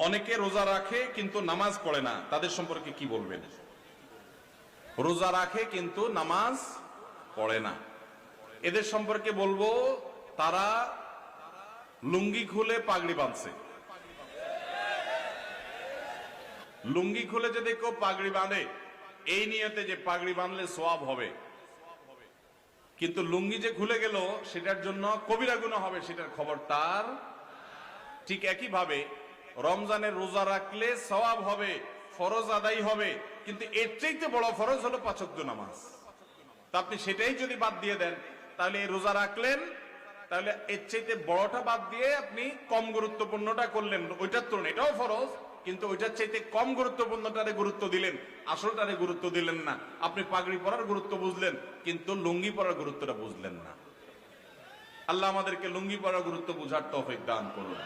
অনেকে রোজা রাখে কিন্তু নামাজ পড়ে না, তাদের সম্পর্কে কি বলবেন? রোজা রাখে কিন্তু নামাজ পড়ে না, এদের সম্পর্কে বলবো তারা লুঙ্গি খুলে পাগড়ি বাঁধছে। লুঙ্গি খুলে যদি কেউ পাগড়ি বাঁধে এই নিয়তে যে পাগড়ি বাঁধলে সওয়াব হবে, কিন্তু লুঙ্গি যে খুলে গেল সেটার জন্য কবিরা গুনাহ হবে, সেটার খবর তার। ঠিক একই ভাবে রমজানের রোজা রাখলে সওয়াব হবে, ফরজ আদায় হবে, কিন্তু এর চাইতে বড় ফরজ হলো 5 ওয়াক্ত নামাজ। তা আপনি সেটাই যদি বাদ দিয়ে দেন তাহলে এই রোজা রাখলেন, তাহলে এর চাইতে বড়টা বাদ দিয়ে আপনি কম গুরুত্বপূর্ণটা করলেন। ওইটার তুলনায় এটাও ফরজ, কিন্তু ওইটার চাইতে কম গুরুত্বপূর্ণটারে গুরুত্ব দিলেন, আসলটারে গুরুত্ব দিলেন না। আপনি পাগড়ি পরার গুরুত্ব বুঝলেন কিন্তু লুঙ্গি পরার গুরুত্বটা বুঝলেন না। আল্লাহ আমাদেরকে লুঙ্গি পরার গুরুত্ব বুঝার তৌফিক দান করুন।